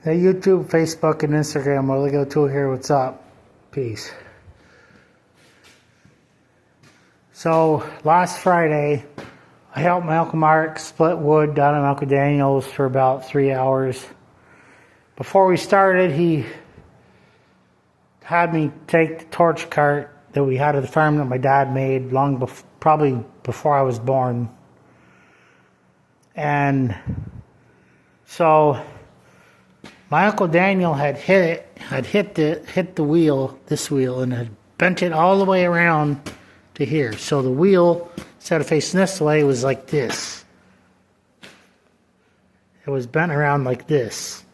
Hey, YouTube, Facebook, and Instagram. We'll go to here. What's up? Peace. So, last Friday, I helped my Uncle Mark split wood down at Uncle Daniel's for about 3 hours. Before we started, he had me take the torch cart that we had at the farm that my dad made probably before I was born. And so my Uncle Daniel had hit the wheel, this wheel, and had bent it all the way around to here. So the wheel, instead of facing this way, was like this. It was bent around like this.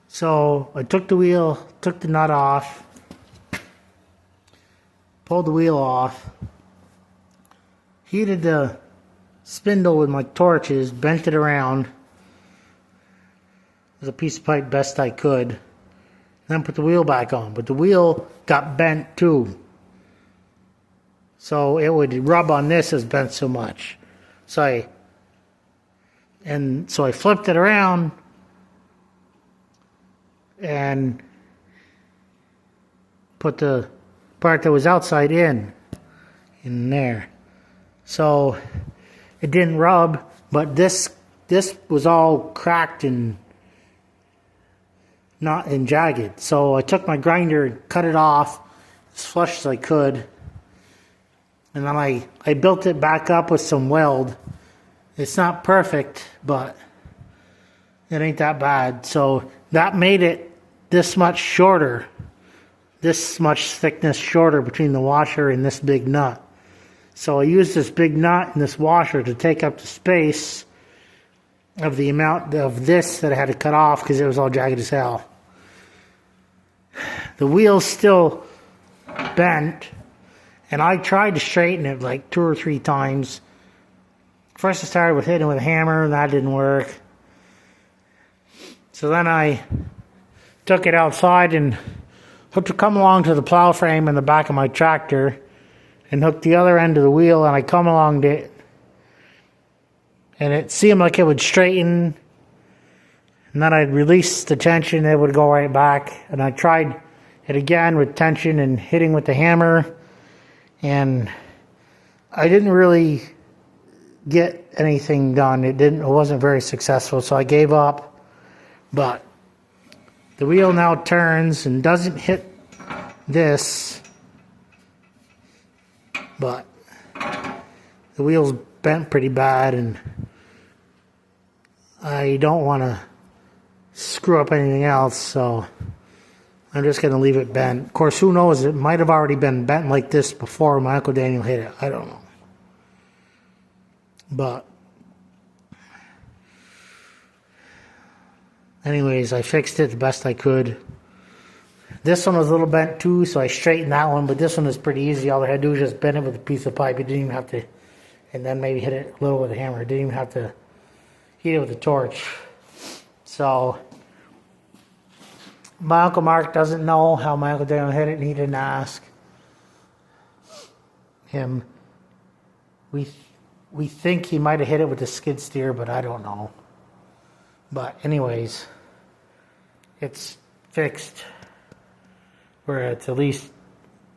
So I took the wheel, took the nut off, pulled the wheel off, heated the spindle with my torches, bent it around with a piece of pipe best I could, then put the wheel back on. But the wheel got bent too, so it would rub on this as bent so much. So I flipped it around and put the part that was outside in there. So it didn't rub, but this was all cracked and not and jagged. So I took my grinder and cut it off as flush as I could, and then I built it back up with some weld. It's not perfect, but it ain't that bad. So that made it this much shorter, this much thickness shorter between the washer and this big nut. So I used this big nut and this washer to take up the space of the amount of this that I had to cut off because it was all jagged as hell. The wheel's still bent, and I tried to straighten it like 2 or 3 times. First I started with hitting it with a hammer, and that didn't work. So then I took it outside and hooked it, come along to the plow frame in the back of my tractor, and hooked the other end of the wheel, and I come along to it, and it seemed like it would straighten, and then I'd release the tension, it would go right back. And I tried it again with tension and hitting with the hammer, and I didn't really get anything done. It wasn't very successful, so I gave up. But the wheel now turns and doesn't hit this, but the wheel's bent pretty bad, and I don't want to screw up anything else, so I'm just going to leave it bent. Of course, who knows, it might have already been bent like this before my Uncle Daniel hit it. I don't know. But anyways, I fixed it the best I could. This one was a little bent too, so I straightened that one, but this one is pretty easy. All I had to do was just bend it with a piece of pipe. You didn't even have to, and then maybe hit it a little with a hammer. Didn't even have to heat it with a torch. So my Uncle Mark doesn't know how my Uncle Daniel hit it, and he didn't ask him. We think he might have hit it with a skid steer, but I don't know. But anyways, it's fixed, where it's at least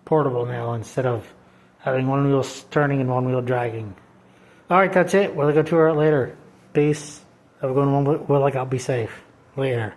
portable now instead of having one wheel turning and one wheel dragging. Alright, that's it. We'll go to it later. Peace. Have a good one. I'll be safe. Later.